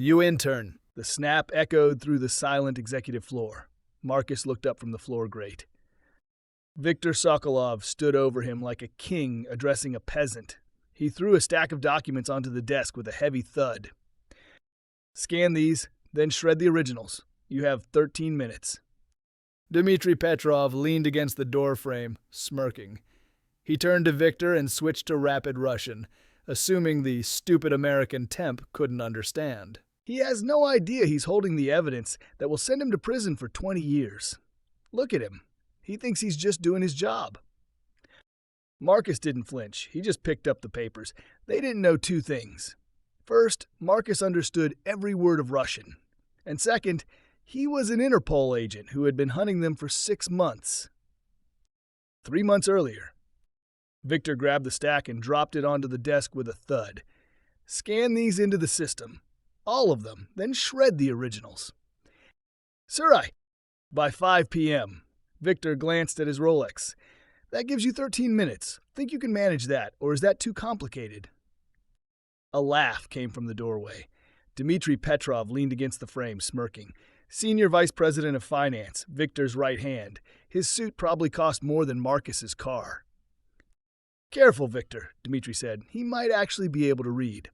You intern. The snap echoed through the silent executive floor. Marcus looked up from the floor grate. Viktor Sokolov stood over him like a king addressing a peasant. He threw a stack of documents onto the desk with a heavy thud. Scan these, then shred the originals. You have 13 minutes. Dmitry Petrov leaned against the doorframe, smirking. He turned to Viktor and switched to rapid Russian, assuming the stupid American temp couldn't understand. He has no idea he's holding the evidence that will send him to prison for 20 years. Look at him. He thinks he's just doing his job. Marcus didn't flinch. He just picked up the papers. They didn't know two things. First, Marcus understood every word of Russian. And second, he was an Interpol agent who had been hunting them for 6 months. 3 months earlier. Viktor grabbed the stack and dropped it onto the desk with a thud. Scan these into the system. All of them, then shred the originals. Sir, by 5 p.m. Viktor glanced at his Rolex. That gives you 13 minutes. Think you can manage that, or is that too complicated? A laugh came from the doorway. Dmitry Petrov leaned against the frame, smirking. Senior Vice President of Finance, Viktor's right hand. His suit probably cost more than Marcus's car. Careful, Viktor, Dmitry said. He might actually be able to read.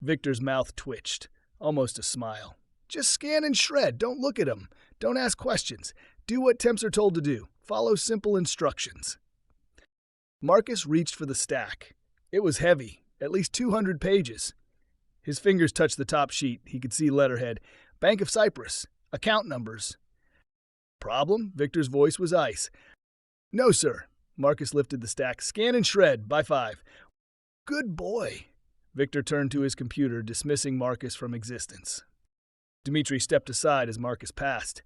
Viktor's mouth twitched, almost a smile. Just scan and shred. Don't look at him. Don't ask questions. Do what temps are told to do. Follow simple instructions. Marcus reached for the stack. It was heavy, at least 200 pages. His fingers touched the top sheet. He could see letterhead. Bank of Cyprus. Account numbers. Problem? Viktor's voice was ice. No, sir. Marcus lifted the stack. Scan and shred by 5. Good boy. Viktor turned to his computer, dismissing Marcus from existence. Dmitry stepped aside as Marcus passed.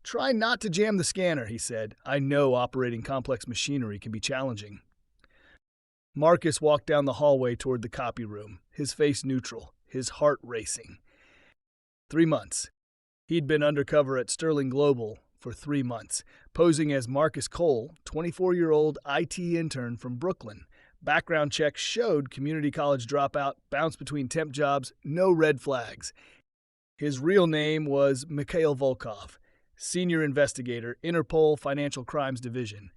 Try not to jam the scanner, he said. I know operating complex machinery can be challenging. Marcus walked down the hallway toward the copy room, his face neutral, his heart racing. 3 months. He'd been undercover at Sterling Global for 3 months, posing as Marcus Cole, 24-year-old IT intern from Brooklyn. Background checks showed community college dropout, bounced between temp jobs, no red flags. His real name was Mikhail Volkov, senior investigator, Interpol Financial Crimes Division.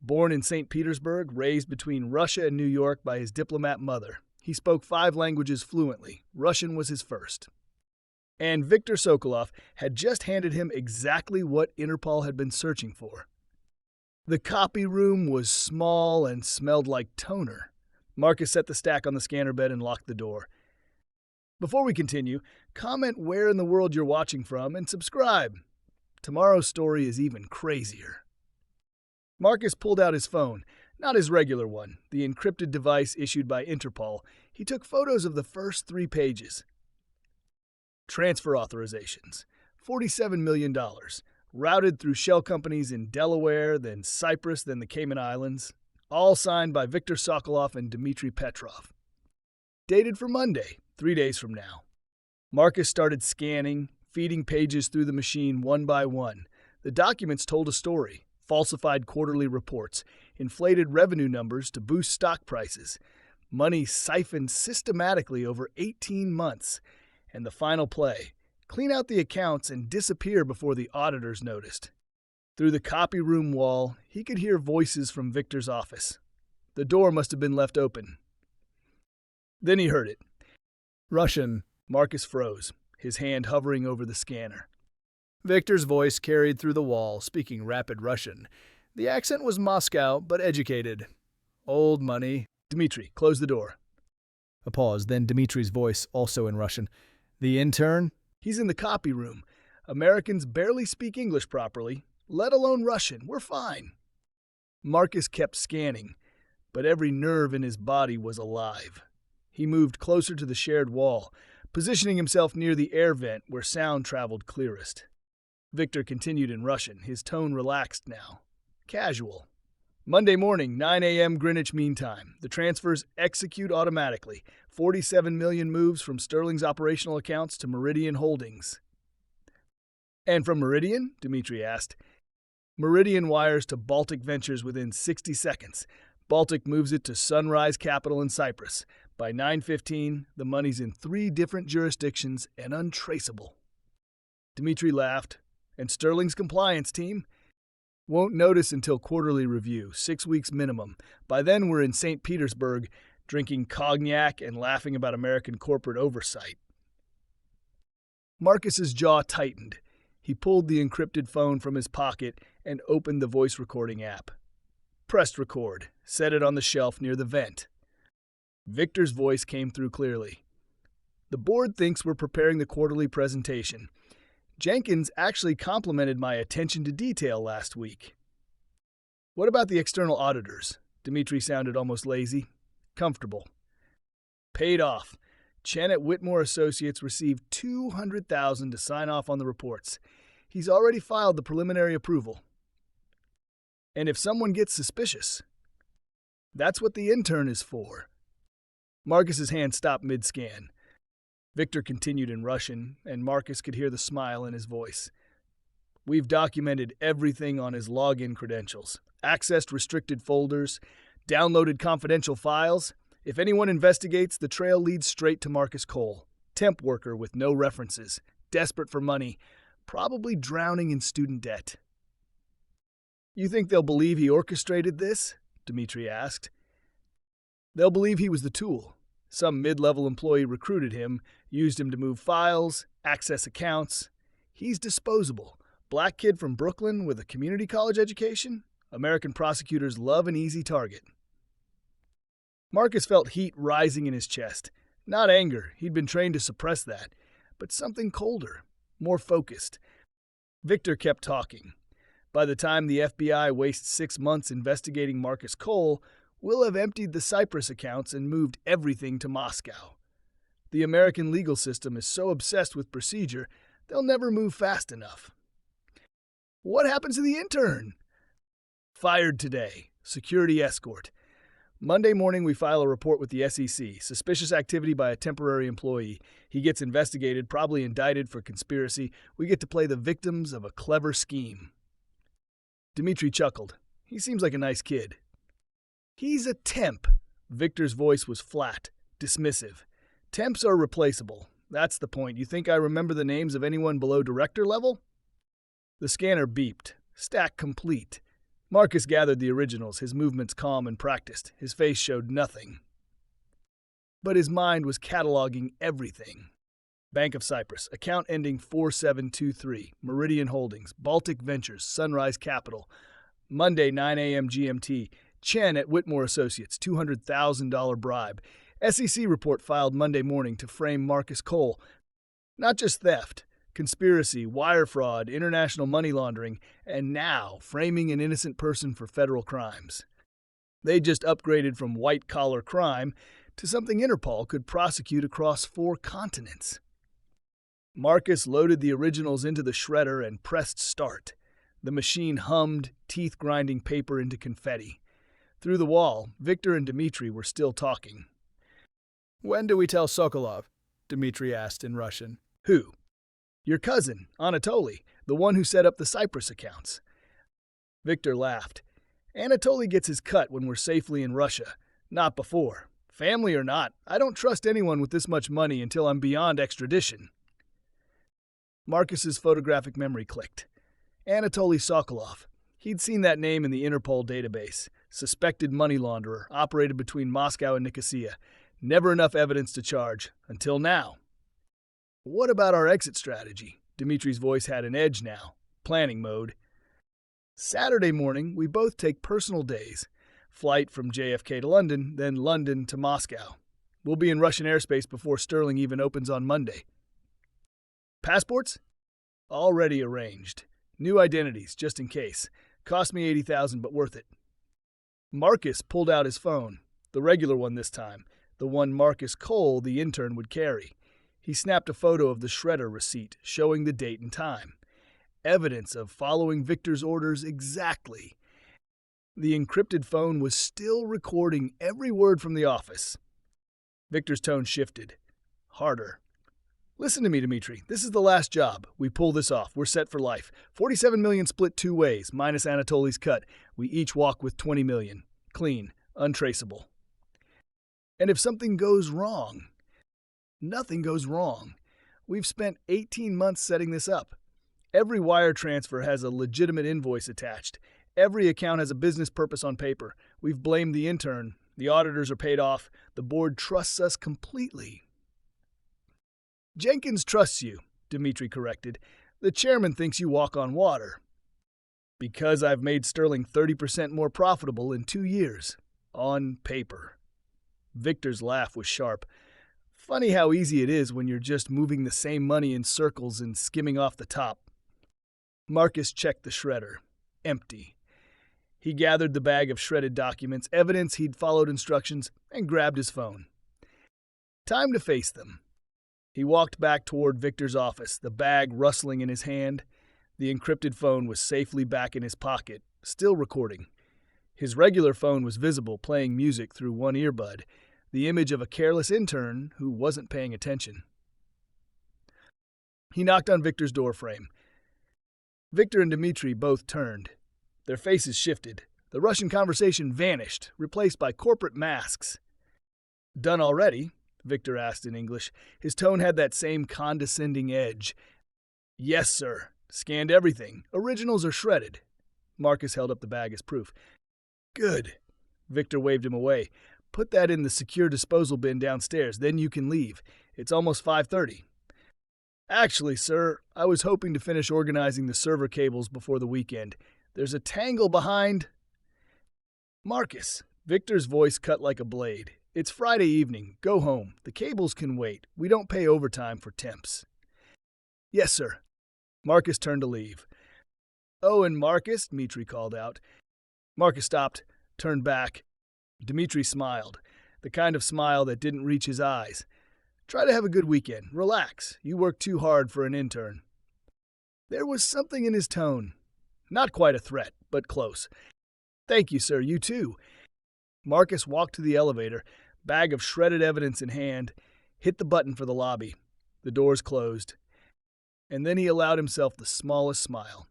Born in St. Petersburg, raised between Russia and New York by his diplomat mother. He spoke 5 languages fluently. Russian was his first. And Viktor Sokolov had just handed him exactly what Interpol had been searching for. The copy room was small and smelled like toner. Marcus set the stack on the scanner bed and locked the door. Before we continue, comment where in the world you're watching from and subscribe. Tomorrow's story is even crazier. Marcus pulled out his phone, not his regular one, the encrypted device issued by Interpol. He took photos of the first 3 pages. Transfer authorizations, $47 million, routed through shell companies in Delaware, then Cyprus, then the Cayman Islands, all signed by Viktor Sokolov and Dmitry Petrov. Dated for Monday, 3 days from now. Marcus started scanning, feeding pages through the machine one by one. The documents told a story, falsified quarterly reports, inflated revenue numbers to boost stock prices, money siphoned systematically over 18 months, and the final play, clean out the accounts and disappear before the auditors noticed. Through the copy room wall, he could hear voices from Viktor's office. The door must have been left open. Then he heard it. Russian. Marcus froze, his hand hovering over the scanner. Viktor's voice carried through the wall, speaking rapid Russian. The accent was Moscow, but educated. Old money. Dmitry, close the door. A pause, then Dmitry's voice, also in Russian. The intern? He's in the copy room. Americans barely speak English properly, let alone Russian. We're fine. Marcus kept scanning, but every nerve in his body was alive. He moved closer to the shared wall, positioning himself near the air vent where sound traveled clearest. Viktor continued in Russian, his tone relaxed now. Casual. Monday morning, 9 a.m. Greenwich Mean Time. The transfers execute automatically. 47 million moves from Sterling's operational accounts to Meridian Holdings. And from Meridian? Dmitry asked. Meridian wires to Baltic Ventures within 60 seconds. Baltic moves it to Sunrise Capital in Cyprus. By 9:15, the money's in 3 different jurisdictions and untraceable. Dmitri laughed. And Sterling's compliance team? Won't notice until quarterly review, 6 weeks minimum. By then, we're in St. Petersburg, drinking cognac and laughing about American corporate oversight. Marcus's jaw tightened. He pulled the encrypted phone from his pocket and opened the voice recording app. Pressed record, set it on the shelf near the vent. Victor's voice came through clearly. The board thinks we're preparing the quarterly presentation. Jenkins actually complimented my attention to detail last week. What about the external auditors? Dmitri sounded almost lazy. Comfortable. Paid off. Chen at Whitmore Associates received $200,000 to sign off on the reports. He's already filed the preliminary approval. And if someone gets suspicious, that's what the intern is for. Marcus's hand stopped mid-scan. Victor continued in Russian, and Marcus could hear the smile in his voice. We've documented everything on his login credentials, accessed restricted folders, downloaded confidential files. If anyone investigates, the trail leads straight to Marcus Cole, temp worker with no references, desperate for money, probably drowning in student debt. You think they'll believe he orchestrated this? Dmitri asked. They'll believe he was the tool. Some mid-level employee recruited him, used him to move files, access accounts. He's disposable. Black kid from Brooklyn with a community college education? American prosecutors love an easy target. Marcus felt heat rising in his chest. Not anger, he'd been trained to suppress that, but something colder, more focused. Victor kept talking. By the time the FBI wastes 6 months investigating Marcus Cole, we'll have emptied the Cyprus accounts and moved everything to Moscow. The American legal system is so obsessed with procedure, they'll never move fast enough. What happens to the intern? Fired today. Security escort. Monday morning, we file a report with the SEC. Suspicious activity by a temporary employee. He gets investigated, probably indicted for conspiracy. We get to play the victims of a clever scheme. Dmitri chuckled. He seems like a nice kid. He's a temp. Victor's voice was flat, dismissive. Temps are replaceable. That's the point. You think I remember the names of anyone below director level? The scanner beeped. Stack complete. Marcus gathered the originals, his movements calm and practiced. His face showed nothing. But his mind was cataloging everything. Bank of Cyprus, account ending 4723, Meridian Holdings, Baltic Ventures, Sunrise Capital. Monday, 9 a.m. GMT. Chen at Whitmore Associates, $200,000 bribe. SEC report filed Monday morning to frame Marcus Cole. Not just theft, conspiracy, wire fraud, international money laundering, and now framing an innocent person for federal crimes. They just upgraded from white-collar crime to something Interpol could prosecute across 4 continents. Marcus loaded the originals into the shredder and pressed start. The machine hummed, teeth grinding paper into confetti. Through the wall, Victor and Dmitri were still talking. When do we tell Sokolov? Dmitri asked in Russian. Who? Your cousin, Anatoly, the one who set up the Cyprus accounts. Victor laughed. Anatoly gets his cut when we're safely in Russia, not before. Family or not, I don't trust anyone with this much money until I'm beyond extradition. Marcus's photographic memory clicked. Anatoly Sokolov. He'd seen that name in the Interpol database. Suspected money launderer, operated between Moscow and Nicosia. Never enough evidence to charge, until now. What about our exit strategy? Dmitri's voice had an edge now. Planning mode. Saturday morning, we both take personal days. Flight from JFK to London, then London to Moscow. We'll be in Russian airspace before Sterling even opens on Monday. Passports? Already arranged. New identities, just in case. Cost me $80,000, but worth it. Marcus pulled out his phone, the regular one this time, the one Marcus Cole, the intern, would carry. He snapped a photo of the shredder receipt, showing the date and time. Evidence of following Victor's orders exactly. The encrypted phone was still recording every word from the office. Victor's tone shifted. Harder. Listen to me, Dmitri. This is the last job. We pull this off. We're set for life. 47 million split 2 ways, minus Anatoly's cut. We each walk with 20 million. Clean. Untraceable. And if something goes wrong, nothing goes wrong. We've spent 18 months setting this up. Every wire transfer has a legitimate invoice attached. Every account has a business purpose on paper. We've blamed the intern. The auditors are paid off. The board trusts us completely. Jenkins trusts you, Dimitri corrected. The chairman thinks you walk on water. Because I've made Sterling 30% more profitable in 2 years. On paper. Victor's laugh was sharp. Funny how easy it is when you're just moving the same money in circles and skimming off the top. Marcus checked the shredder. Empty. He gathered the bag of shredded documents, evidence he'd followed instructions, and grabbed his phone. Time to face them. He walked back toward Victor's office, the bag rustling in his hand. The encrypted phone was safely back in his pocket, still recording. His regular phone was visible, playing music through one earbud, the image of a careless intern who wasn't paying attention. He knocked on Victor's doorframe. Victor and Dimitri both turned. Their faces shifted. The Russian conversation vanished, replaced by corporate masks. "Done already?" Victor asked in English. His tone had that same condescending edge. "Yes, sir. Scanned everything. Originals are shredded." Marcus held up the bag as proof. "Good." Victor waved him away. "Put that in the secure disposal bin downstairs, then you can leave. It's almost 5:30. Actually, sir, I was hoping to finish organizing the server cables before the weekend. There's a tangle behind—" "Marcus," Victor's voice cut like a blade. "It's Friday evening. Go home. The cables can wait. We don't pay overtime for temps." "Yes, sir." Marcus turned to leave. "Oh, and Marcus," Dmitri called out. Marcus stopped, turned back. Dmitri smiled, the kind of smile that didn't reach his eyes. "Try to have a good weekend. Relax. You work too hard for an intern." There was something in his tone. Not quite a threat, but close. "Thank you, sir. You too." Marcus walked to the elevator, bag of shredded evidence in hand, hit the button for the lobby. The doors closed. And then he allowed himself the smallest smile.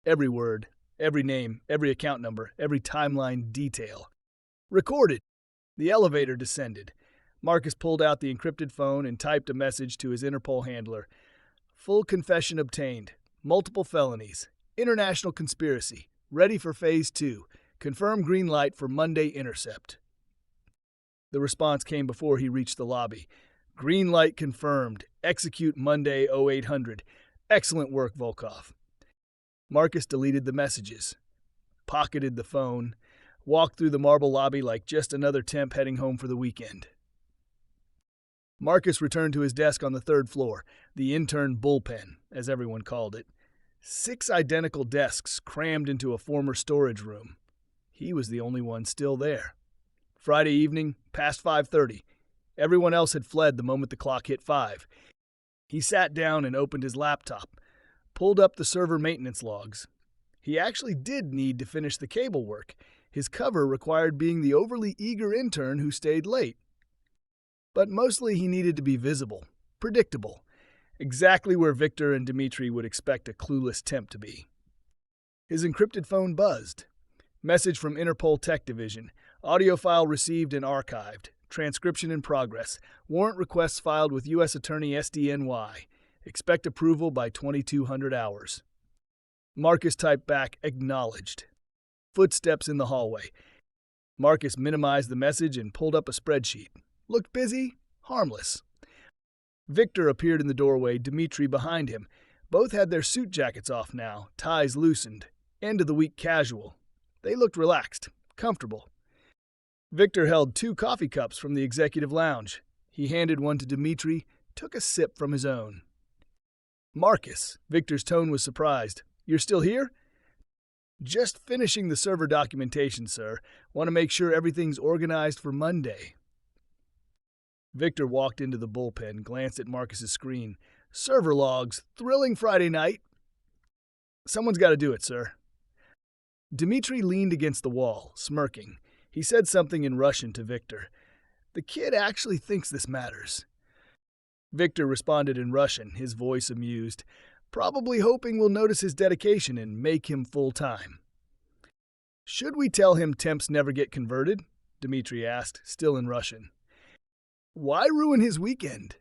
Every word, every name, every account number, every timeline detail. Recorded. The elevator descended. Marcus pulled out the encrypted phone and typed a message to his Interpol handler. Full confession obtained. Multiple felonies. International conspiracy. Ready for Phase 2. Confirm green light for Monday intercept. The response came before he reached the lobby. Green light confirmed. Execute Monday 0800. Excellent work, Volkov. Marcus deleted the messages, pocketed the phone, walked through the marble lobby like just another temp heading home for the weekend. Marcus returned to his desk on the 3rd floor, the intern bullpen, as everyone called it. 6 identical desks crammed into a former storage room. He was the only one still there. Friday evening, past 5:30. Everyone else had fled the moment the clock hit 5. He sat down and opened his laptop, pulled up the server maintenance logs. He actually did need to finish the cable work. His cover required being the overly eager intern who stayed late. But mostly he needed to be visible, predictable, exactly where Victor and Dimitri would expect a clueless temp to be. His encrypted phone buzzed. Message from Interpol Tech Division. Audio file received and archived. Transcription in progress. Warrant requests filed with U.S. Attorney SDNY. Expect approval by 2200 hours. Marcus typed back, acknowledged. Footsteps in the hallway. Marcus minimized the message and pulled up a spreadsheet. Looked busy, harmless. Victor appeared in the doorway, Dimitri behind him. Both had their suit jackets off now, ties loosened. End of the week casual. They looked relaxed, comfortable. Victor held 2 coffee cups from the executive lounge. He handed one to Dimitri, took a sip from his own. "Marcus," Victor's tone was surprised. "You're still here?" "Just finishing the server documentation, sir. Want to make sure everything's organized for Monday." Victor walked into the bullpen, glanced at Marcus's screen. "Server logs. Thrilling Friday night." "Someone's got to do it, sir." Dimitri leaned against the wall, smirking. He said something in Russian to Victor. "The kid actually thinks this matters." Victor responded in Russian, his voice amused, probably hoping we'll notice his dedication and make him full-time. "Should we tell him temps never get converted?" Dmitri asked, still in Russian. Why ruin his weekend?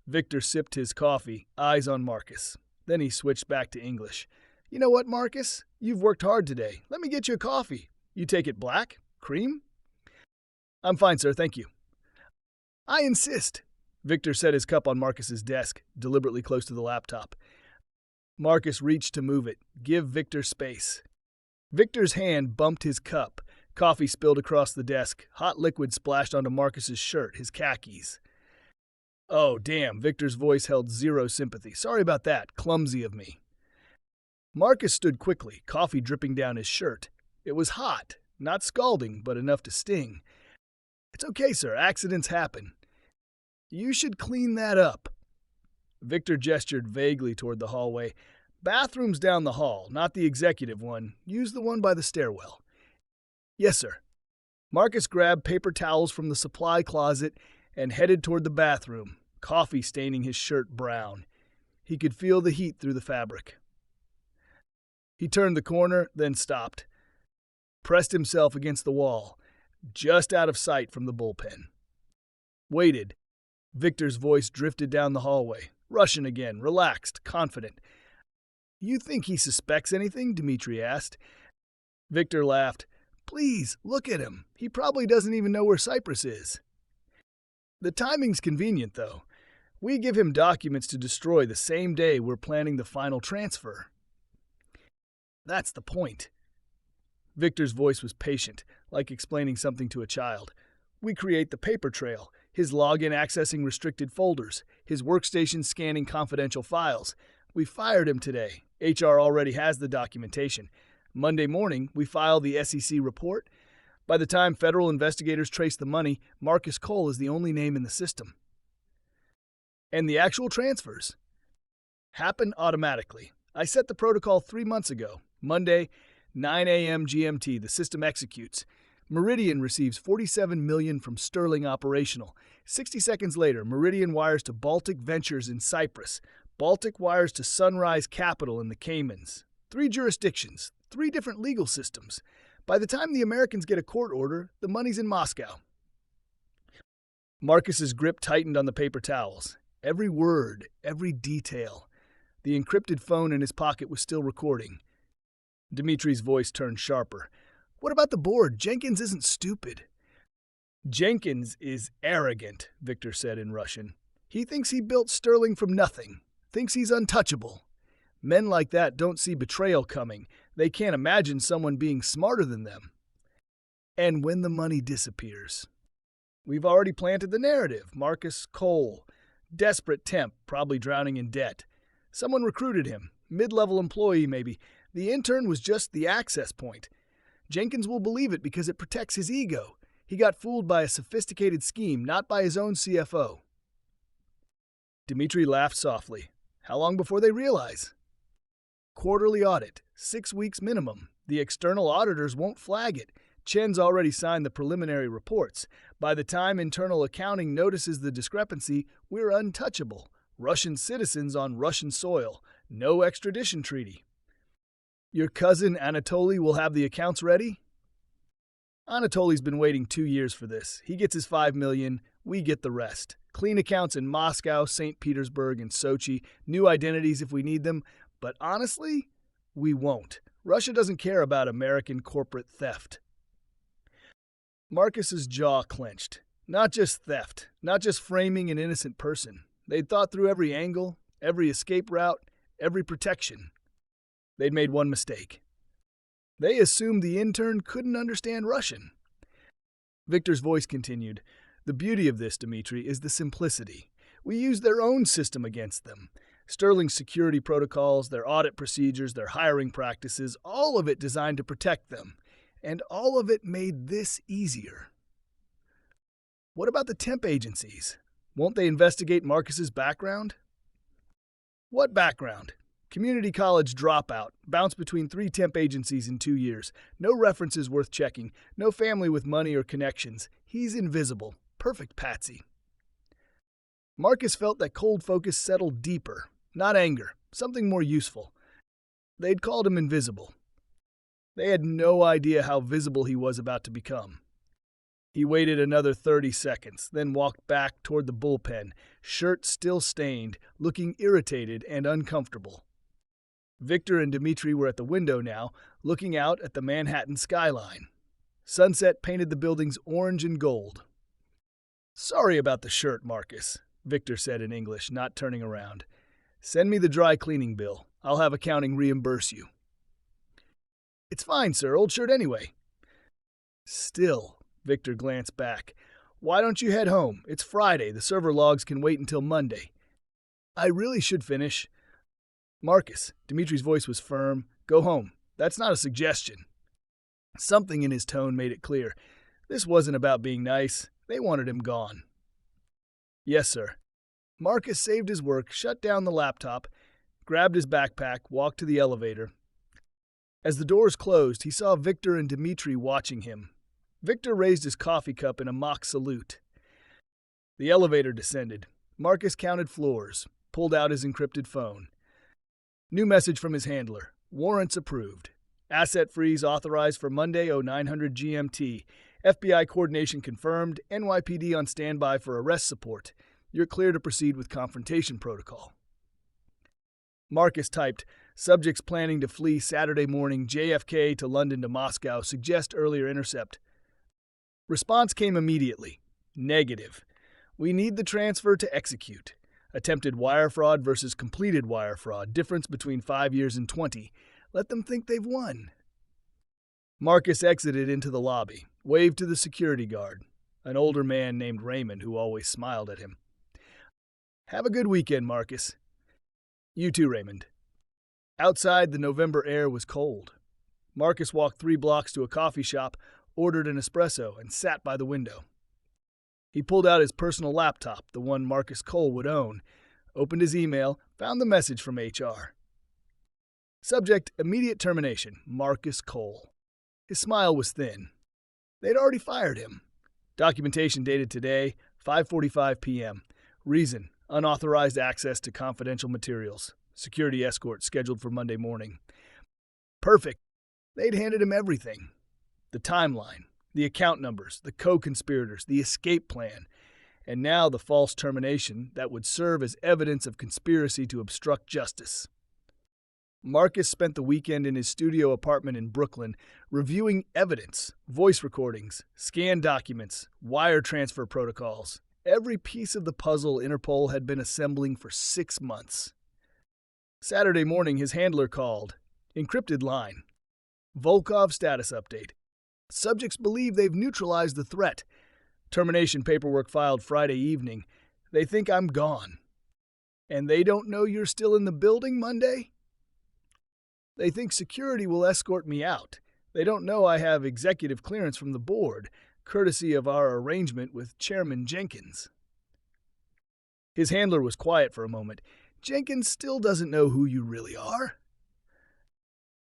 Victor sipped his coffee, eyes on Marcus. Then he switched back to English. You know what, Marcus? You've worked hard today. Let me get you a coffee. You take it black? Cream? I'm fine, sir, thank you. I insist. Victor set his cup on Marcus's desk, deliberately close to the laptop. Marcus reached to move it. Give Victor space. Victor's hand bumped his cup. Coffee spilled across the desk. Hot liquid splashed onto Marcus's shirt, his khakis. Oh, damn, Victor's voice held zero sympathy. Sorry about that. Clumsy of me. Marcus stood quickly, coffee dripping down his shirt. It was hot, not scalding, but enough to sting. It's okay, sir. Accidents happen. You should clean that up. Victor gestured vaguely toward the hallway. Bathroom's down the hall, not the executive one. Use the one by the stairwell. Yes, sir. Marcus grabbed paper towels from the supply closet and headed toward the bathroom, coffee staining his shirt brown. He could feel the heat through the fabric. He turned the corner, then stopped. Pressed himself against the wall, just out of sight from the bullpen. Waited. Victor's voice drifted down the hallway. Russian again, relaxed, confident. You think he suspects anything? Dmitri asked. Victor laughed. Please, look at him. He probably doesn't even know where Cyprus is. The timing's convenient, though. We give him documents to destroy the same day we're planning the final transfer. That's the point. Victor's voice was patient, like explaining something to a child. We create the paper trail, his login accessing restricted folders, his workstation scanning confidential files. We fired him today. HR already has the documentation. Monday morning, we file the SEC report. By the time federal investigators trace the money, Marcus Cole is the only name in the system. And the actual transfers happen automatically. I set the protocol 3 months ago. Monday, 9 a.m. GMT, the system executes. Meridian receives $47 million from Sterling Operational. 60 seconds later, Meridian wires to Baltic Ventures in Cyprus. Baltic wires to Sunrise Capital in the Caymans. 3 jurisdictions, 3 different legal systems. By the time the Americans get a court order, the money's in Moscow. Marcus's grip tightened on the paper towels. Every word, every detail. The encrypted phone in his pocket was still recording. Dimitri's voice turned sharper. What about the board? Jenkins isn't stupid. Jenkins is arrogant, Victor said in Russian. He thinks he built Sterling from nothing. Thinks he's untouchable. Men like that don't see betrayal coming. They can't imagine someone being smarter than them. And when the money disappears. We've already planted the narrative. Marcus Cole. Desperate temp, probably drowning in debt. Someone recruited him. Mid-level employee, maybe. The intern was just the access point. Jenkins will believe it because it protects his ego. He got fooled by a sophisticated scheme, not by his own CFO. Dmitri laughed softly. How long before they realize? Quarterly audit, 6 weeks minimum. The external auditors won't flag it. Chen's already signed the preliminary reports. By the time internal accounting notices the discrepancy, we're untouchable. Russian citizens on Russian soil. No extradition treaty. Your cousin Anatoly will have the accounts ready? Anatoly's been waiting 2 years for this. He gets his $5 million, we get the rest. Clean accounts in Moscow, St. Petersburg, and Sochi. New identities if we need them. But honestly, we won't. Russia doesn't care about American corporate theft. Marcus's jaw clenched. Not just theft, not just framing an innocent person. They'd thought through every angle, every escape route, every protection. They'd made one mistake. They assumed the intern couldn't understand Russian. Victor's voice continued. The beauty of this, Dmitri, is the simplicity. We use their own system against them. Sterling's security protocols, their audit procedures, their hiring practices, all of it designed to protect them. And all of it made this easier. What about the temp agencies? Won't they investigate Marcus's background? What background? Community college dropout, bounced between 3 temp agencies in 2 years. No references worth checking, no family with money or connections. He's invisible. Perfect patsy. Marcus felt that cold focus settled deeper, not anger, something more useful. They'd called him invisible. They had no idea how visible he was about to become. He waited another 30 seconds, then walked back toward the bullpen, shirt still stained, looking irritated and uncomfortable. Victor and Dimitri were at the window now, looking out at the Manhattan skyline. Sunset painted the buildings orange and gold. "Sorry about the shirt, Marcus," Victor said in English, not turning around. "Send me the dry cleaning bill. I'll have accounting reimburse you." "It's fine, sir. Old shirt anyway." Still, Victor glanced back. "Why don't you head home? It's Friday. The server logs can wait until Monday." "I really should finish." "Marcus," Dimitri's voice was firm, "go home. That's not a suggestion." Something in his tone made it clear. This wasn't about being nice. They wanted him gone. "Yes, sir." Marcus saved his work, shut down the laptop, grabbed his backpack, walked to the elevator. As the doors closed, he saw Victor and Dimitri watching him. Victor raised his coffee cup in a mock salute. The elevator descended. Marcus counted floors, pulled out his encrypted phone. New message from his handler. Warrants approved. Asset freeze authorized for Monday 0900 GMT. FBI coordination confirmed. NYPD on standby for arrest support. You're clear to proceed with confrontation protocol. Marcus typed, "Subjects planning to flee Saturday morning JFK to London to Moscow. Suggest earlier intercept." Response came immediately. Negative. We need the transfer to execute. Attempted wire fraud versus completed wire fraud. Difference between 5 years and 20. Let them think they've won. Marcus exited into the lobby, waved to the security guard, an older man named Raymond who always smiled at him. "Have a good weekend, Marcus." "You too, Raymond." Outside, the November air was cold. Marcus walked 3 blocks to a coffee shop, ordered an espresso, and sat by the window. He pulled out his personal laptop, the one Marcus Cole would own, opened his email, found the message from HR. Subject, immediate termination, Marcus Cole. His smile was thin. They'd already fired him. Documentation dated today, 5:45 p.m. Reason, unauthorized access to confidential materials. Security escort scheduled for Monday morning. Perfect. They'd handed him everything. The timeline, the account numbers, the co-conspirators, the escape plan, and now the false termination that would serve as evidence of conspiracy to obstruct justice. Marcus spent the weekend in his studio apartment in Brooklyn reviewing evidence, voice recordings, scanned documents, wire transfer protocols, every piece of the puzzle Interpol had been assembling for 6 months. Saturday morning, his handler called. Encrypted line. Volkov status update. Subjects believe they've neutralized the threat. Termination paperwork filed Friday evening. They think I'm gone. And they don't know you're still in the building Monday? They think security will escort me out. They don't know I have executive clearance from the board, courtesy of our arrangement with Chairman Jenkins. His handler was quiet for a moment. Jenkins still doesn't know who you really are.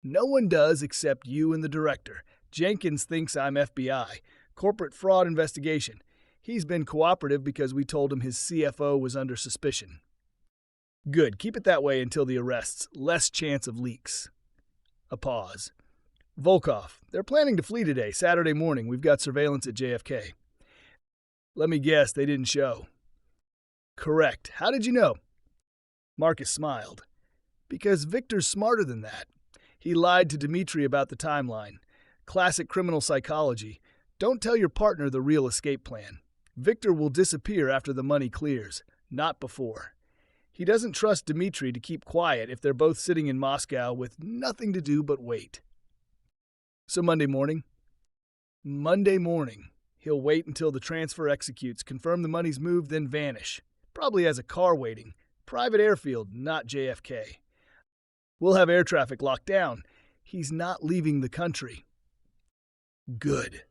No one does except you and the director. Jenkins thinks I'm FBI, corporate fraud investigation. He's been cooperative because we told him his CFO was under suspicion. Good, keep it that way until the arrests. Less chance of leaks. A pause. Volkov, they're planning to flee today, Saturday morning. We've got surveillance at JFK. Let me guess, they didn't show. Correct. How did you know? Marcus smiled. Because Victor's smarter than that. He lied to Dimitri about the timeline. Classic criminal psychology. Don't tell your partner the real escape plan. Victor will disappear after the money clears, not before. He doesn't trust Dimitri to keep quiet if they're both sitting in Moscow with nothing to do but wait. So Monday morning? Monday morning. He'll wait until the transfer executes, confirm the money's moved, then vanish. Probably has a car waiting. Private airfield, not JFK. We'll have air traffic locked down. He's not leaving the country. Good.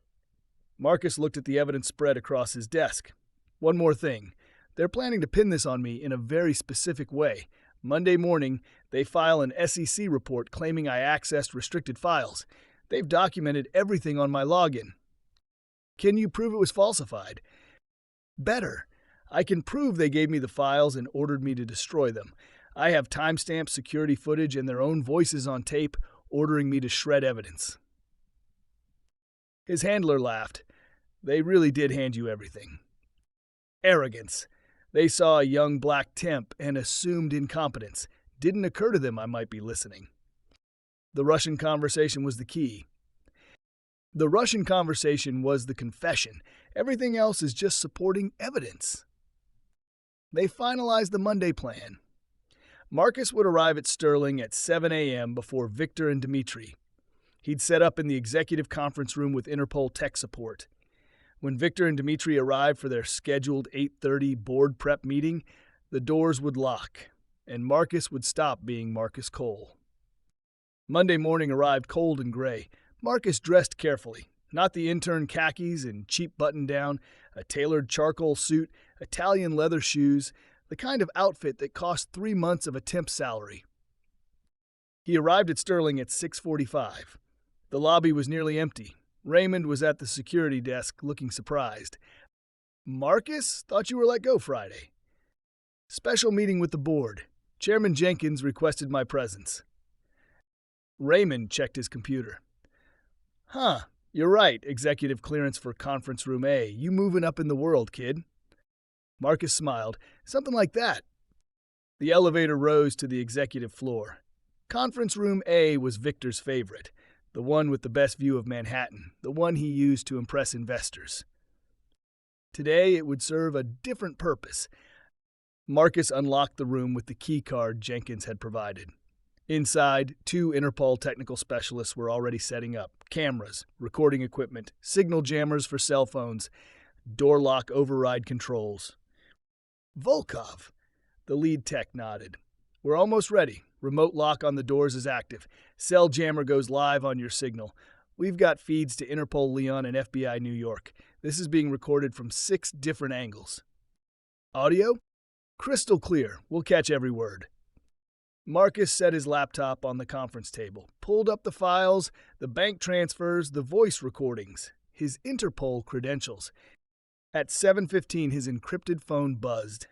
Marcus looked at the evidence spread across his desk. One more thing. They're planning to pin this on me in a very specific way. Monday morning, they file an SEC report claiming I accessed restricted files. They've documented everything on my login. Can you prove it was falsified? Better. I can prove they gave me the files and ordered me to destroy them. I have timestamp security footage and their own voices on tape ordering me to shred evidence. His handler laughed. They really did hand you everything. Arrogance. They saw a young black temp and assumed incompetence. Didn't occur to them I might be listening. The Russian conversation was the key. The Russian conversation was the confession. Everything else is just supporting evidence. They finalized the Monday plan. Marcus would arrive at Sterling at 7 a.m. before Victor and Dmitri. He'd set up in the executive conference room with Interpol tech support. When Victor and Dmitri arrived for their scheduled 8:30 board prep meeting, the doors would lock, and Marcus would stop being Marcus Cole. Monday morning arrived cold and gray. Marcus dressed carefully, not the intern khakis and cheap button-down, a tailored charcoal suit, Italian leather shoes, the kind of outfit that cost 3 months of a temp's salary. He arrived at Sterling at 6:45. The lobby was nearly empty. Raymond was at the security desk looking surprised. "Marcus, thought you were let go Friday." "Special meeting with the board. Chairman Jenkins requested my presence." Raymond checked his computer. "Huh, you're right, executive clearance for conference room A. You moving up in the world, kid." Marcus smiled. "Something like that." The elevator rose to the executive floor. Conference room A was Victor's favorite, the one with the best view of Manhattan, the one he used to impress investors. Today it would serve a different purpose. Marcus unlocked the room with the key card Jenkins had provided. Inside, 2 Interpol technical specialists were already setting up cameras, recording equipment, signal jammers for cell phones, door lock override controls. "Volkov," the lead tech nodded. "We're almost ready. Remote lock on the doors is active. Cell jammer goes live on your signal. We've got feeds to Interpol Lyon and FBI New York. This is being recorded from 6 different angles. Audio? Crystal clear. We'll catch every word." Marcus set his laptop on the conference table, pulled up the files, the bank transfers, the voice recordings, his Interpol credentials. At 7:15, his encrypted phone buzzed.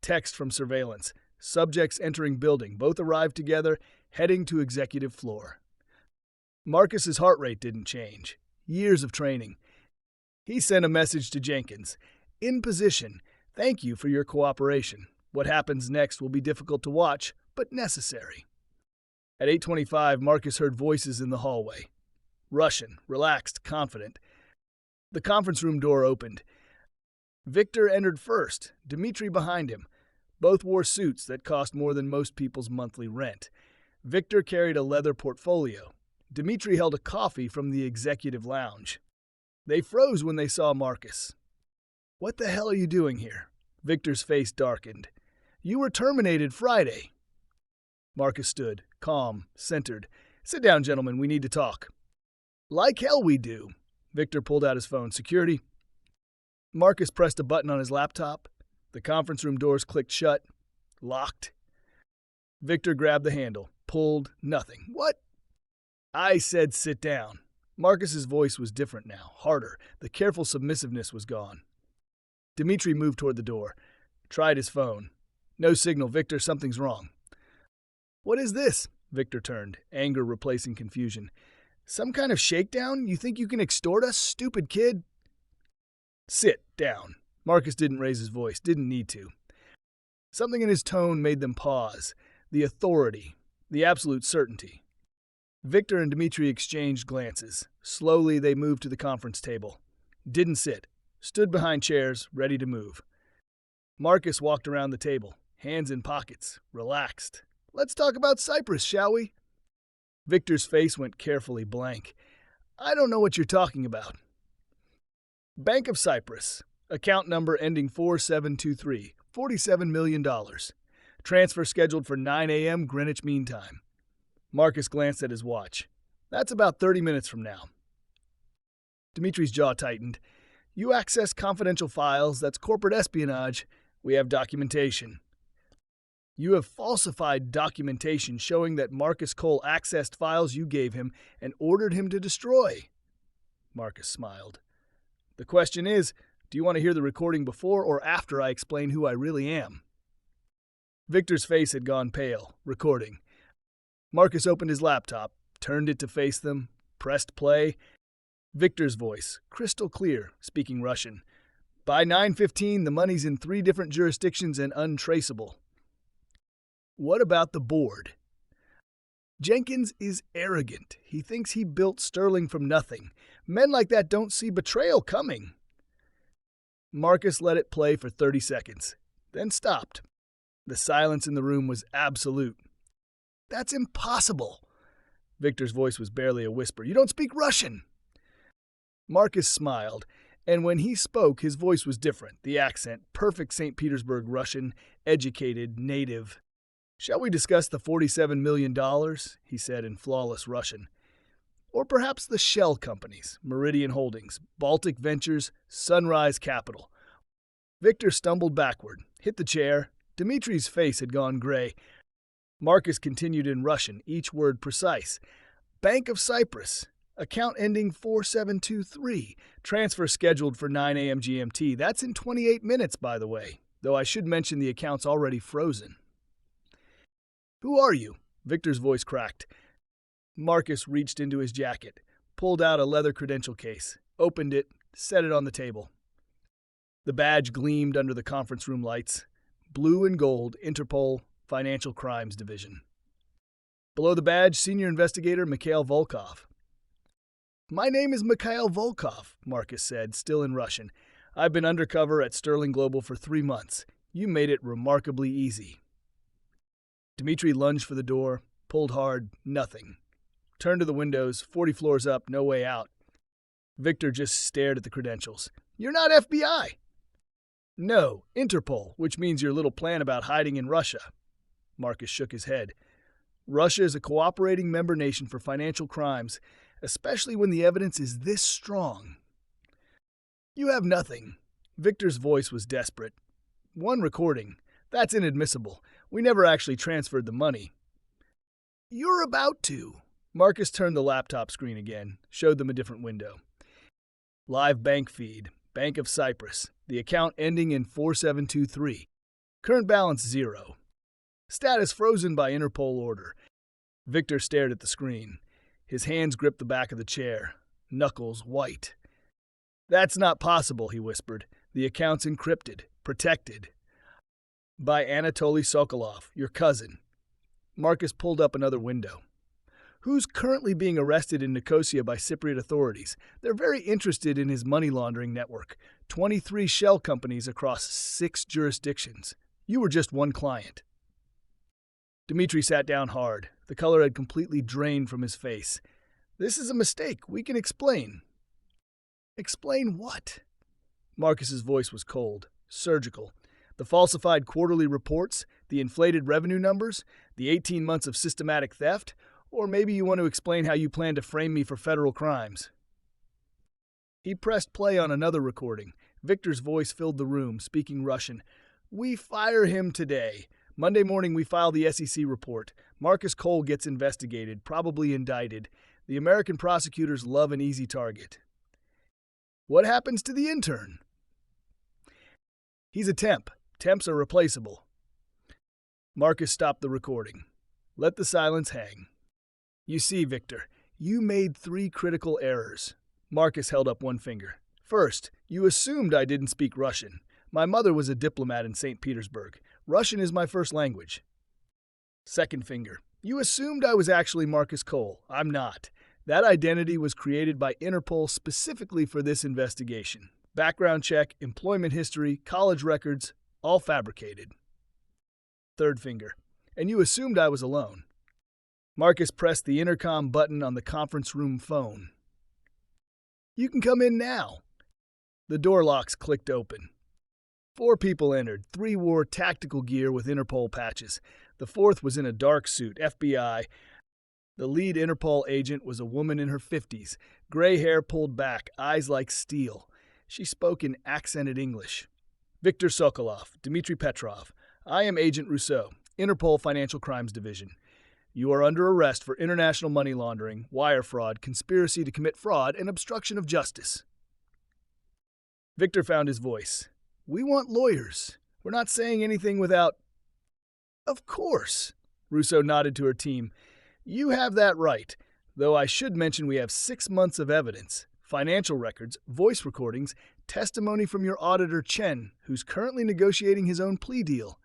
Text from surveillance. Subjects entering building. Both arrived together, heading to executive floor. Marcus's heart rate didn't change. Years of training. He sent a message to Jenkins. "In position. Thank you for your cooperation. What happens next will be difficult to watch, but necessary." At 8:25, Marcus heard voices in the hallway. Russian, relaxed, confident. The conference room door opened. Victor entered first, Dmitri behind him. Both wore suits that cost more than most people's monthly rent. Victor carried a leather portfolio. Dmitri held a coffee from the executive lounge. They froze when they saw Marcus. "What the hell are you doing here?" Victor's face darkened. "You were terminated Friday." Marcus stood, calm, centered. "Sit down, gentlemen. We need to talk." "Like hell we do." Victor pulled out his phone. "Security." Marcus pressed a button on his laptop. The conference room doors clicked shut. Locked. Victor grabbed the handle. Pulled. Nothing. "What?" "I said sit down." Marcus's voice was different now, harder. The careful submissiveness was gone. Dmitri moved toward the door. Tried his phone. "No signal, Victor. Something's wrong." "What is this?" Victor turned, anger replacing confusion. "Some kind of shakedown? You think you can extort us, stupid kid?" "Sit down." Marcus didn't raise his voice, didn't need to. Something in his tone made them pause. The authority, the absolute certainty. Victor and Dmitri exchanged glances. Slowly they moved to the conference table. Didn't sit. Stood behind chairs, ready to move. Marcus walked around the table, hands in pockets, relaxed. "Let's talk about Cyprus, shall we?" Victor's face went carefully blank. "I don't know what you're talking about." "Bank of Cyprus. Account number ending 4723. $47 million. Transfer scheduled for 9 a.m. Greenwich Mean Time." Marcus glanced at his watch. "That's about 30 minutes from now." Dimitri's jaw tightened. "You access confidential files. That's corporate espionage. We have documentation." "You have falsified documentation showing that Marcus Cole accessed files you gave him and ordered him to destroy." Marcus smiled. "The question is, do you want to hear the recording before or after I explain who I really am?" Victor's face had gone pale, recording. Marcus opened his laptop, turned it to face them, pressed play. Victor's voice, crystal clear, speaking Russian. By 9:15, the money's in 3 different jurisdictions and untraceable. What about the board? Jenkins is arrogant. He thinks he built Sterling from nothing. Men like that don't see betrayal coming. Marcus let it play for 30 seconds, then stopped. The silence in the room was absolute. That's impossible. Victor's voice was barely a whisper. You don't speak Russian. Marcus smiled, and when he spoke, his voice was different. The accent, perfect St. Petersburg Russian, educated, native. Shall we discuss the $47 million? He said in flawless Russian. Or perhaps the shell companies, Meridian Holdings, Baltic Ventures, Sunrise Capital. Victor stumbled backward, hit the chair. Dmitri's face had gone gray. Marcus continued in Russian, each word precise. Bank of Cyprus. Account ending 4723. Transfer scheduled for 9 a.m. GMT. That's in 28 minutes, by the way, though I should mention the account's already frozen. Who are you? Victor's voice cracked. Marcus reached into his jacket, pulled out a leather credential case, opened it, set it on the table. The badge gleamed under the conference room lights. Blue and gold, Interpol, Financial Crimes Division. Below the badge, Senior Investigator Mikhail Volkov. My name is Mikhail Volkov, Marcus said, still in Russian. I've been undercover at Sterling Global for 3 months. You made it remarkably easy. Dmitri lunged for the door, pulled hard, nothing. Turned to the windows, 40 floors up, no way out. Victor just stared at the credentials. You're not FBI. No, Interpol, which means your little plan about hiding in Russia. Marcus shook his head. Russia is a cooperating member nation for financial crimes, especially when the evidence is this strong. You have nothing. Victor's voice was desperate. 1 recording. That's inadmissible. We never actually transferred the money. You're about to. Marcus turned the laptop screen again, showed them a different window. Live bank feed. Bank of Cyprus. The account ending in 4723. Current balance 0. Status frozen by Interpol order. Victor stared at the screen. His hands gripped the back of the chair, knuckles white. That's not possible, he whispered. The account's encrypted, protected. By Anatoly Sokolov, your cousin. Marcus pulled up another window. Who's currently being arrested in Nicosia by Cypriot authorities? They're very interested in his money laundering network. 23 shell companies across 6 jurisdictions. You were just 1 client. Dmitri sat down hard. The color had completely drained from his face. This is a mistake. We can explain. Explain what? Marcus's voice was cold, surgical. The falsified quarterly reports, the inflated revenue numbers, the 18 months of systematic theft, or maybe you want to explain how you plan to frame me for federal crimes. He pressed play on another recording. Victor's voice filled the room, speaking Russian. We fire him today. Monday morning we file the SEC report. Marcus Cole gets investigated, probably indicted. The American prosecutors love an easy target. What happens to the intern? He's a temp. Temps are replaceable. Marcus stopped the recording. Let the silence hang. You see, Victor, you made 3 critical errors. Marcus held up 1 finger. First, you assumed I didn't speak Russian. My mother was a diplomat in St. Petersburg. Russian is my first language. Second finger, you assumed I was actually Marcus Cole. I'm not. That identity was created by Interpol specifically for this investigation. Background check, employment history, college records, all fabricated. Third finger, and you assumed I was alone. Marcus pressed the intercom button on the conference room phone. You can come in now. The door locks clicked open. 4 people entered. 3 wore tactical gear with Interpol patches. The 4th was in a dark suit, FBI. The lead Interpol agent was a woman in her 50s, gray hair pulled back, eyes like steel. She spoke in accented English. Viktor Sokolov, Dmitry Petrov. I am Agent Rousseau, Interpol Financial Crimes Division. You are under arrest for international money laundering, wire fraud, conspiracy to commit fraud, and obstruction of justice. Victor found his voice. We want lawyers. We're not saying anything without... Of course. Rousseau nodded to her team. You have that right, though I should mention we have 6 months of evidence. financial records, voice recordings, testimony from your auditor Chen, who's currently negotiating his own plea deal.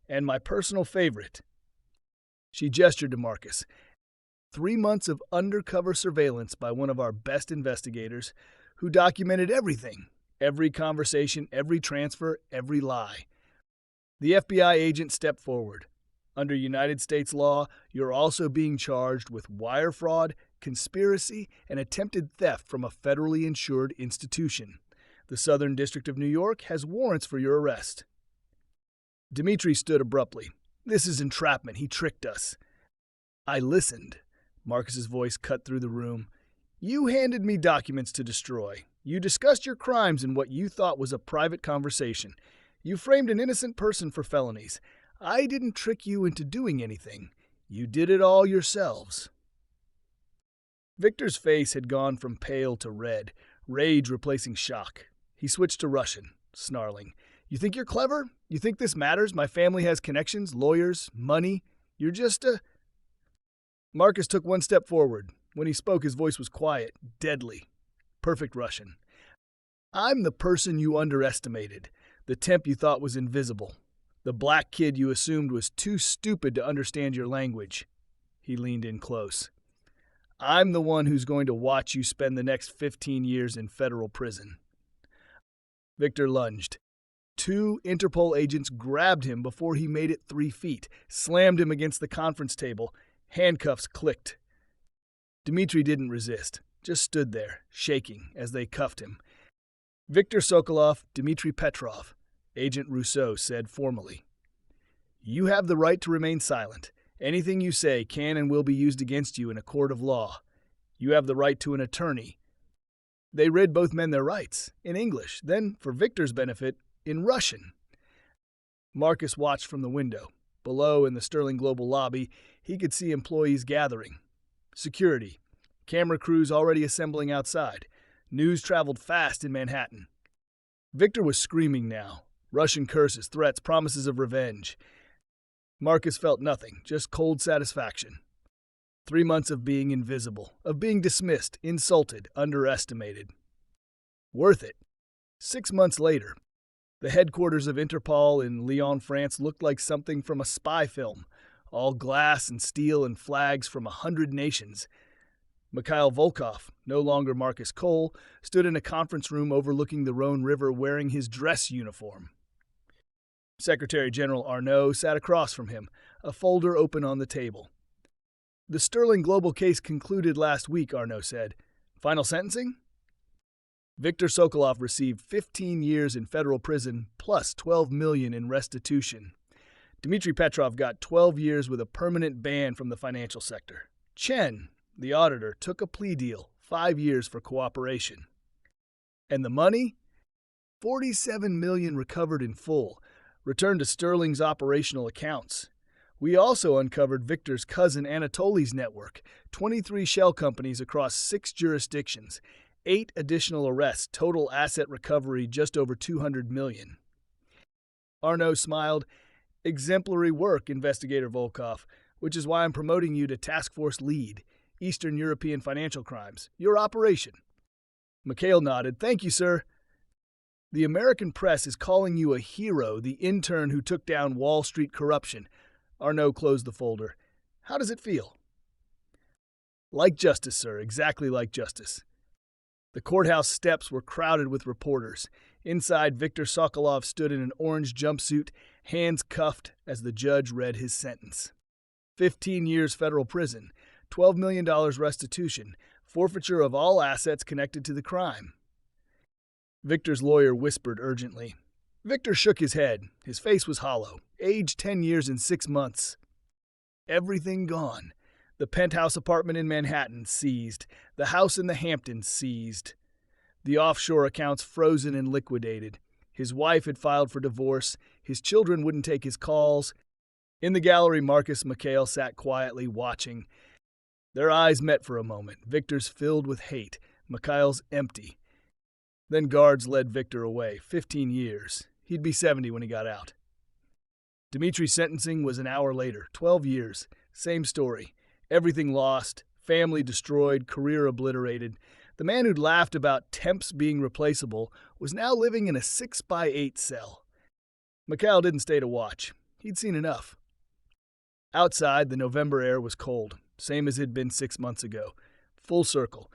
And my personal favorite." She gestured to Marcus. 3 months of undercover surveillance by one of our best investigators who documented everything. Every conversation, every transfer, every lie. The FBI agent stepped forward. "Under United States law, you're also being charged with wire fraud, conspiracy, and attempted theft from a federally insured institution. The Southern District of New York has warrants for your arrest." Dmitri stood abruptly. "This is entrapment. He tricked us." "I listened." Marcus's voice cut through the room. "You handed me documents to destroy. You discussed your crimes in what you thought was a private conversation. You framed an innocent person for felonies. I didn't trick you into doing anything. You did it all yourselves." Victor's face had gone from pale to red, rage replacing shock. He switched to Russian, snarling. "You think you're clever? You think this matters? My family has connections, lawyers, money. You're just a—" Marcus took one step forward. When he spoke, his voice was quiet, deadly. Perfect Russian. "I'm the person you underestimated, the temp you thought was invisible, the black kid you assumed was too stupid to understand your language." He leaned in close. "I'm the one who's going to watch you spend the next 15 years in federal prison." Victor lunged. 2 Interpol agents grabbed him before he made it 3 feet, slammed him against the conference table. Handcuffs clicked. Dmitri didn't resist, just stood there, shaking, as they cuffed him. "Viktor Sokolov, Dmitri Petrov," Agent Rousseau said formally. "You have the right to remain silent. Anything you say can and will be used against you in a court of law. You have the right to an attorney." They read both men their rights, in English, then, for Victor's benefit, in Russian. Marcus watched from the window. Below, in the Sterling Global lobby, he could see employees gathering. Security. Camera crews already assembling outside. News traveled fast in Manhattan. Victor was screaming now. Russian curses, threats, promises of revenge. Marcus felt nothing, just cold satisfaction. 3 months of being invisible, of being dismissed, insulted, underestimated. Worth it. 6 months later, the headquarters of Interpol in Lyon, France looked like something from a spy film, all glass and steel and flags from 100 nations. Mikhail Volkov, no longer Marcus Cole, stood in a conference room overlooking the Rhone River wearing his dress uniform. Secretary General Arnaud sat across from him, a folder open on the table. "The Sterling Global case concluded last week," Arnaud said. "Final sentencing?" Viktor Sokolov received 15 years in federal prison plus $12 million in restitution. Dmitri Petrov got 12 years with a permanent ban from the financial sector. Chen, the auditor, took a plea deal, 5 years for cooperation. And the money? $47 million recovered in full, returned to Sterling's operational accounts. We also uncovered Victor's cousin Anatoly's network, 23 shell companies across 6 jurisdictions, 8 additional arrests, total asset recovery just over $200 million. Arnaud smiled. "Exemplary work, Investigator Volkov, which is why I'm promoting you to Task Force Lead, Eastern European Financial Crimes, your operation." Mikhail nodded. "Thank you, sir." "The American press is calling you a hero, the intern who took down Wall Street corruption." Arnaud closed the folder. "How does it feel?" "Like justice, sir, exactly like justice." The courthouse steps were crowded with reporters. Inside, Viktor Sokolov stood in an orange jumpsuit, hands cuffed, as the judge read his sentence. 15 years federal prison, $12 million restitution, forfeiture of all assets connected to the crime. Victor's lawyer whispered urgently. Victor shook his head. His face was hollow. Age 10 years and 6 months. Everything gone. The penthouse apartment in Manhattan seized. The house in the Hamptons seized. The offshore accounts frozen and liquidated. His wife had filed for divorce. His children wouldn't take his calls. In the gallery, Marcus Mikhail sat quietly watching. Their eyes met for a moment. Victor's filled with hate. Mikhail's empty. Then guards led Victor away. 15 years. He'd be 70 when he got out. Dmitri's sentencing was an hour later. 12 years. Same story. Everything lost. Family destroyed. Career obliterated. The man who'd laughed about temps being replaceable was now living in a 6x8 cell. Mikhail didn't stay to watch. He'd seen enough. Outside, the November air was cold, same as it had been 6 months ago. Full circle.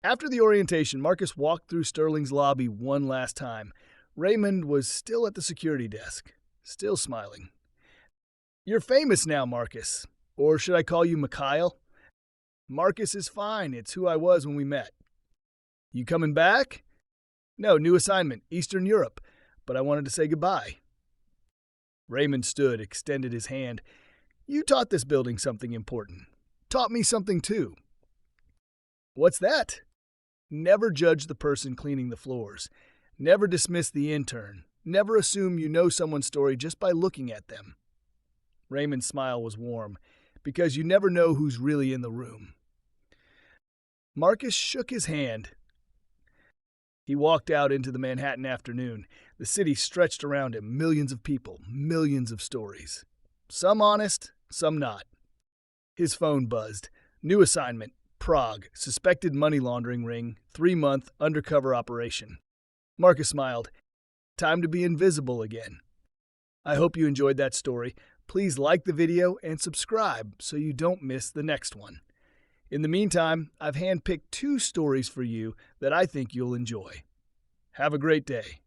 After the orientation, Marcus walked through Sterling's lobby one last time. Raymond was still at the security desk, still smiling. "You're famous now, Marcus. Or should I call you Mikhail?" "Marcus is fine. It's who I was when we met." "You coming back?" "No, new assignment, Eastern Europe. But I wanted to say goodbye." Raymond stood, extended his hand. "You taught this building something important. Taught me something too." "What's that?" "Never judge the person cleaning the floors. Never dismiss the intern. Never assume you know someone's story just by looking at them." Raymond's smile was warm, because you never know who's really in the room. Marcus shook his hand. He walked out into the Manhattan afternoon. The city stretched around him, millions of people, millions of stories. Some honest, some not. His phone buzzed. New assignment, Prague, suspected money laundering ring, 3-month undercover operation. Marcus smiled. Time to be invisible again. I hope you enjoyed that story. Please like the video and subscribe so you don't miss the next one. In the meantime, I've handpicked 2 stories for you that I think you'll enjoy. Have a great day.